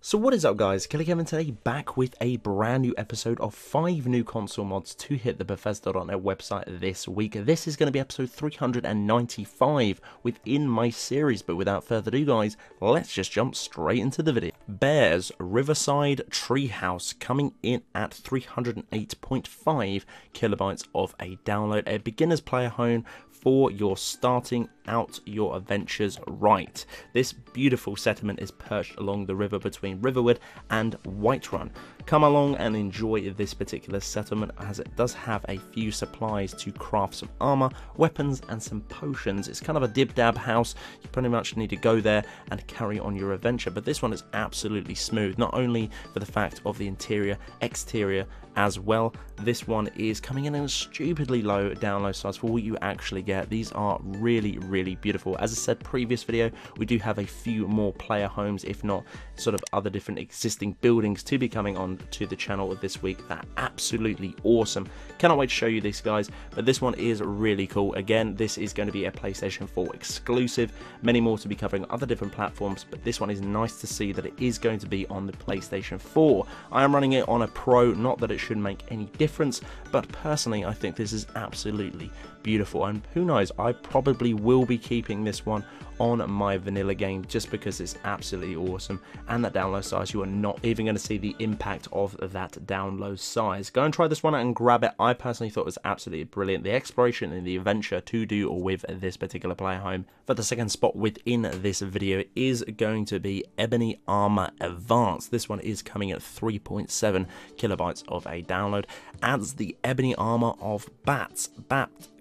So what is up guys, Killerkev today back with a brand new episode of 5 new console mods to hit the Bethesda.net website this week. This is going to be episode 395 within my series, but without further ado guys, let's just jump straight into the video. Bears Riverside Treehouse coming in at 308.5 kilobytes of a download, a beginner's player home for your starting out your adventures right. This beautiful settlement is perched along the river between Riverwood and Whiterun. Come along and enjoy this particular settlement, as it does have a few supplies to craft some armor, weapons and some potions. It's kind of a dib-dab house. You pretty much need to go there and carry on your adventure, but this one is absolutely smooth, not only for the fact of the interior, exterior as well. This one is coming in a stupidly low download size for what you actually get. These are really beautiful. As I said previous video, we do have a few more player homes, if not sort of other different existing buildings to be coming on to the channel this week. That absolutely awesome. Cannot wait to show you this guys, but this one is really cool. Again, this is going to be a PlayStation 4 exclusive, many more to be covering other different platforms, but this one is nice to see that it is going to be on the PlayStation 4. I am running it on a Pro, not that it should make any difference, but personally I think this is absolutely beautiful, and who knows, I probably will be keeping this one on my vanilla game just because it's absolutely awesome. And that download size, you are not even going to see the impact of that download size. Go and try this one out and grab it. I personally thought it was absolutely brilliant, the exploration and the adventure to do with this particular player home. For the second spot within this video is going to be Ebony Armor Advanced. This one is coming at 3.7 kilobytes of a download. Adds the ebony armor of bat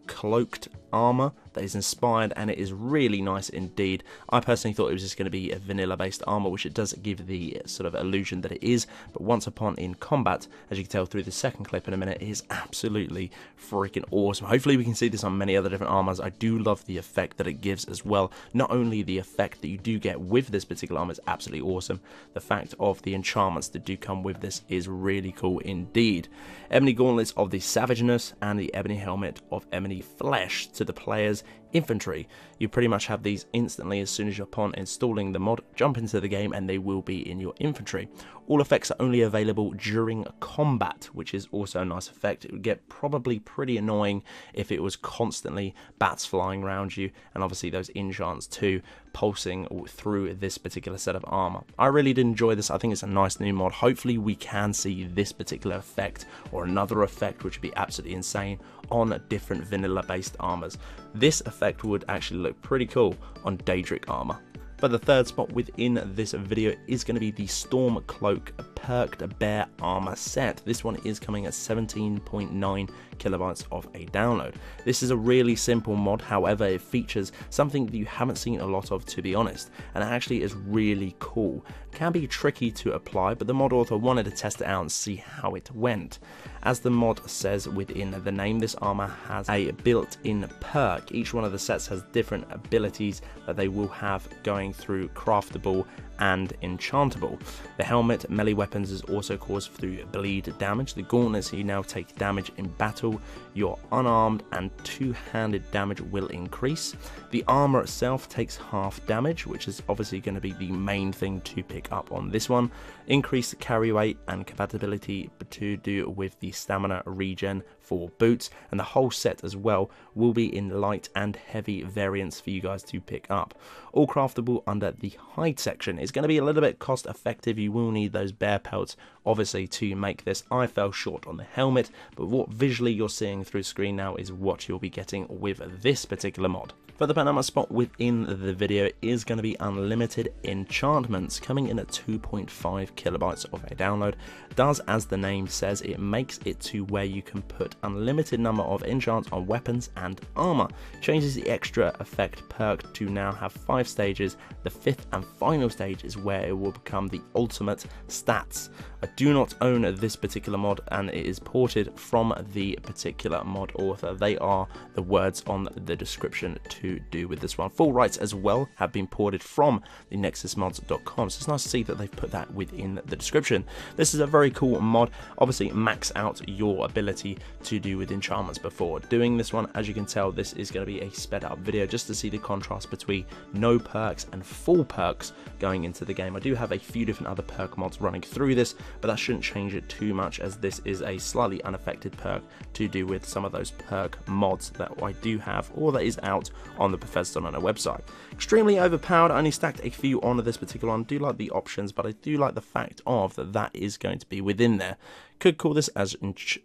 cloaked armor that is inspired, and it is really nice indeed. I personally thought it was just going to be a vanilla based armor, which it does give the sort of illusion that it is, but once upon in combat, as you can tell through the second clip in a minute, it is absolutely freaking awesome. Hopefully we can see this on many other different armors. I do love the effect that it gives as well. Not only the effect that you do get with this particular armor is absolutely awesome, the fact of the enchantments that do come with this is really cool indeed. Ebony gauntlets of the savageness and the ebony helmet of ebony flesh to the player's infantry. You pretty much have these instantly as soon as you're upon installing the mod, jump into the game and they will be in your infantry. All effects are only available during combat, which is also a nice effect. It would get probably pretty annoying if it was constantly bats flying around you, and obviously those enchants too pulsing through this particular set of armor. I really did enjoy this. I think it's a nice new mod. Hopefully we can see this particular effect or another effect, which would be absolutely insane on different vanilla based armors. This effect would actually look pretty cool on Daedric armor. But the third spot within this video is going to be the Stormcloak Perked Bear Armor set. This one is coming at 17.9 kilobytes of a download. This is a really simple mod, however it features something that you haven't seen a lot of, to be honest, and it actually is really cool. It can be tricky to apply, but the mod author wanted to test it out and see how it went. As the mod says within the name, this armor has a built-in perk. Each one of the sets has different abilities that they will have going through craftable and enchantable. The helmet melee weapons is also caused through bleed damage. The gauntlets, you now take damage in battle. Your unarmed and two-handed damage will increase. The armor itself takes half damage, which is obviously going to be the main thing to pick up on this one. Increased carry weight and compatibility to do with the stamina regen for boots, and the whole set as well will be in light and heavy variants for you guys to pick up. All craftable under the hide section. It's going to be a little bit cost effective. You will need those bear pelts obviously to make this. I fell short on the helmet, but what visually you're seeing through screen now is what you'll be getting with this particular mod. For the penultimate spot within the video is going to be Unlimited Enchantments, coming in at 2.5 kilobytes of a download. Does as the name says, it makes it to where you can put unlimited number of enchants on weapons and armor. Changes the extra effect perk to now have 5 stages. The 5th and final stage is where it will become the ultimate stats. I do not own this particular mod, and it is ported from the particular mod author. They are the words on the description to to do with this one. Full rights as well have been ported from the nexusmods.com, so it's nice to see that they've put that within the description. This is a very cool mod. Obviously max out your ability to do with enchantments before doing this one. As you can tell, this is going to be a sped up video just to see the contrast between no perks and full perks going into the game. I do have a few different other perk mods running through this, but that shouldn't change it too much, as this is a slightly unaffected perk to do with some of those perk mods that I do have or that is out on the Bethesda.net website. Extremely overpowered. I only stacked a few on this particular one. I do like the options, but I do like the fact of that is going to be within there. Could call this as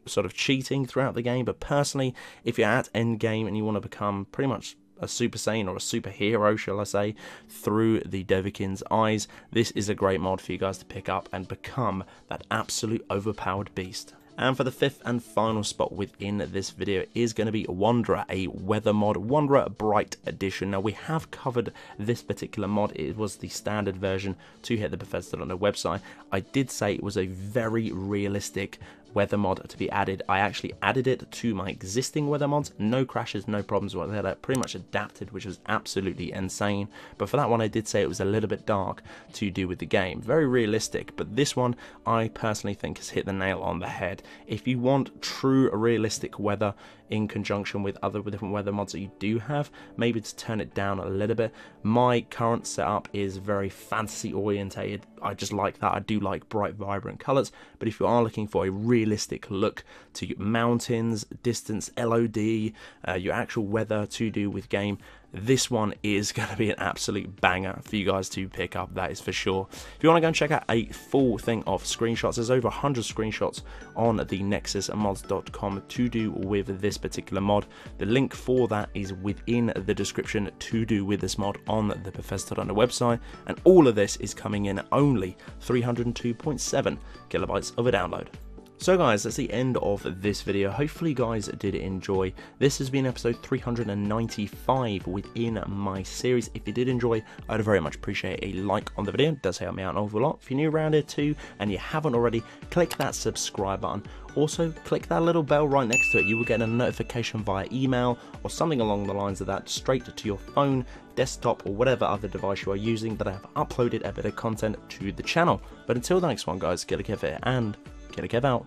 sort of cheating throughout the game, but personally, if you're at end game and you want to become pretty much a Super Saiyan or a superhero, shall I say, through the Devikin's eyes, this is a great mod for you guys to pick up and become that absolute overpowered beast. And for the fifth and final spot within this video is going to be Wanderer, a weather mod, Wanderer Bright Edition. Now, we have covered this particular mod. It was the standard version to hit the Bethesda.net website. I did say it was a very realistic weather mod to be added. I actually added it to my existing weather mods. No crashes, no problems whatsoever. Pretty much adapted, which was absolutely insane. But for that one, I did say it was a little bit dark to do with the game. Very realistic, but this one I personally think has hit the nail on the head. If you want true realistic weather in conjunction with other different weather mods that you do have, maybe to turn it down a little bit. My current setup is very fantasy orientated. I just like that. I do like bright, vibrant colors, but if you are looking for a realistic look to mountains, distance, LOD, your actual weather to do with game, this one is going to be an absolute banger for you guys to pick up, that is for sure. If you want to go and check out a full thing of screenshots, there's over 100 screenshots on the nexusmods.com to do with this particular mod. The link for that is within the description to do with this mod on the Bethesda.net website, and all of this is coming in at only 302.7 kilobytes of a download. So guys, that's the end of this video. Hopefully you guys did enjoy. This has been episode 395 within my series. If you did enjoy, I'd very much appreciate a like on the video. It does help me out an awful lot. If you're new around here too and you haven't already, click that subscribe button. Also, click that little bell right next to it. You will get a notification via email or something along the lines of that straight to your phone, desktop, or whatever other device you are using that I have uploaded a bit of content to the channel. But until the next one guys, Killerkev here and Killerkev out.